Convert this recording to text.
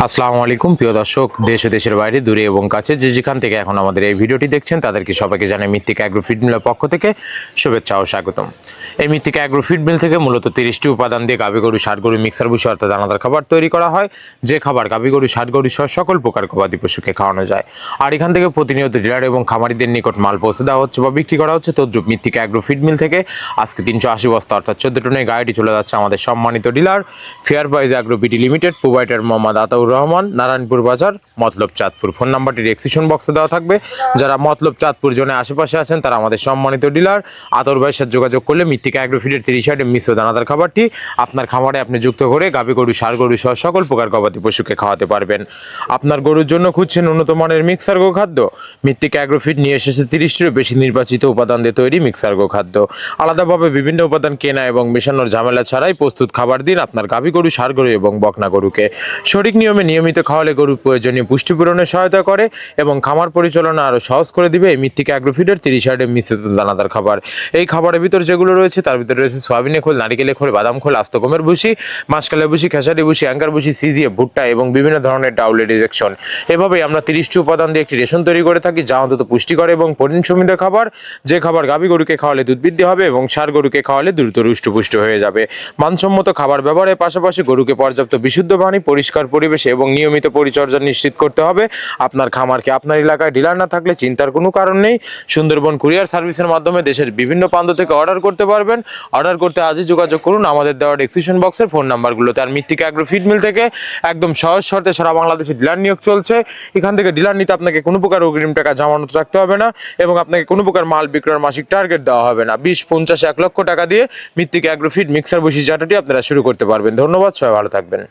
আসসালামু আলাইকুম প্রিয় দর্শক, দেশ ও দেশের বাইরে দূরে এবং কাছে যে যেখান থেকে এখন আমাদের এই ভিডিওটি দেখছেন তাদেরকে সবাইকে জানাই মৃত্তিকা অ্যাগ্রো ফিড মিলের পক্ষ থেকে শুভেচ্ছা ও স্বাগতম। এই মৃত্তিকা অ্যাগ্রো ফিড মিল থেকে মূলত 30টি উপাদান দিয়ে গাভী গরু, ষাট গরু, মিক্সার ভুসি অর্থাৎ দানাদার খাবার তৈরি করা হয়, যে খাবার গাভী গরু, ষাট গরু সহ সকল প্রকার গবাদি পশুকে খাওয়ানো যায়। আর এখান থেকে প্রতিনিয়ত ডিলার এবং খামারিদের নিকট মাল পৌঁছে দেওয়া হচ্ছে বা বিক্রি করা হচ্ছে। তদ্রুপ মৃত্তিকা অ্যাগ্রো ফিড মিল থেকে আজকে 380 বস্তা অর্থাৎ 14 টনের গাড়িটি চলে যাচ্ছে আমাদের সম্মানিত ডিলার ফেয়ার প্রাইজ অ্যাগ্রো বিটি লিমিটেড, প্রোভাইডার মোহাম্মদ আতাউর রহমান, নারায়ণপুর বাজার, মতলব চাঁদপুর। ফোন নাম্বারটি ডেসক্রিপশন বক্সে দেওয়া থাকবে। যারা মতলব চাঁদপুর জোনে আশেপাশে আছেন তারা আমাদের সম্মানিত ডিলার আতর ভাইয়ের সাথে যোগাযোগ করলে মৃত্তিকা অ্যাগ্রো ফিডের 30 আইটেম মিশ্র দানাদার খাবারটি আপনার খামারে আপনি যুক্ত করে গাভী গরু, ষাঁড় গরু সহ সকল প্রকার গবাদি পশুকে খাওয়াতে পারবেন। আপনার গরুর জন্য খুঁজছেন উন্নত মানের মিক্সার গো খাদ্য? মৃত্তিকা অ্যাগ্রো ফিড নিয়ে এসেছে 30টিরও বেশি নির্বাচিত উপাদান দিয়ে তৈরি মিক্সার গো খাদ্য। আলাদাভাবে বিভিন্ন উপাদান কেনা এবং মেশানোর ঝামেলা ছাড়াই প্রস্তুত খাবার দিন আপনার গাভী গরু, ষাঁড় গরু এবং বকনা গরুকে। সঠিক নিয়মে নিয়মিত খাওয়ালে গরুর প্রয়োজনীয় পুষ্টি পূরণে সহায়তা করে এবং খামার পরিচালনা আরও সহজ করে দিবে এই মৃত্তিকা অ্যাগ্রো ফিডের 30 আইটেম মিশ্রিত দানাদার খাবার। এই খাবারের ভিতর যেগুলো রয়েছে তার ভিতরে রয়েছে সয়াবিনের খোল, নারিকেলের খোল, বাদাম খোল, আস্ত গমের ভুসি, মাসকালের ভুসি, খেসারি ভুসি, অ্যাঙ্কার ভুসি, সিজিএ, ভুট্টা এবং বিভিন্ন ধরনের ডাউলের রিজেকশন। এভাবেই আমরা 30টি উপাদান দিয়ে একটি রেশন তৈরি করে থাকি, যা অন্তত পুষ্টিকর এবং পরিণ সমৃদ্ধ খাবার। যে খাবার গাভী গরুকে খাওয়ালে দুধ বৃদ্ধি হবে এবং ষাঁড় গরুকে খাওয়ালে দ্রুত হৃষ্টপুষ্ট হয়ে যাবে। মানসম্মত খাবার ব্যবহারের পাশাপাশি গরুকে পর্যাপ্ত বিশুদ্ধ পানি, পরিষ্কার পরিবেশে এবং নিয়মিত পরিচর্যা নিশ্চিত করতে হবে। আপনার খামারকে আপনার এলাকায় ডিলার না থাকলে চিন্তার কোনো কারণ নেই। সুন্দরবন কুরিয়ার সার্ভিসের মাধ্যমে দেশের বিভিন্ন প্রান্ত থেকে অর্ডার করতে পারবেন। অর্ডার করতে আজই যোগাযোগ করুন আমাদের দেওয়া ডেসক্রিপশন বক্সের ফোন নাম্বারগুলোতে। আর মৃত্তিকা অ্যাগ্রো ফিড মিল থেকে একদম সহজ শর্তে সারা বাংলাদেশে ডিলার নিয়োগ চলছে। এখান থেকে ডিলার নিতে আপনাকে কোনো প্রকার অগ্রিম টাকা জামানত রাখতে হবে না এবং আপনাকে কোনো প্রকার মাল বিক্রয়ের মাসিক টার্গেট দেওয়া হবে না। 20, 50, 1 লক্ষ টাকা দিয়ে মৃত্তিকা অ্যাগ্রো ফিড মিক্সার ভুসি জাটাটি আপনারা শুরু করতে পারবেন। ধন্যবাদ, সবাই ভালো থাকবেন।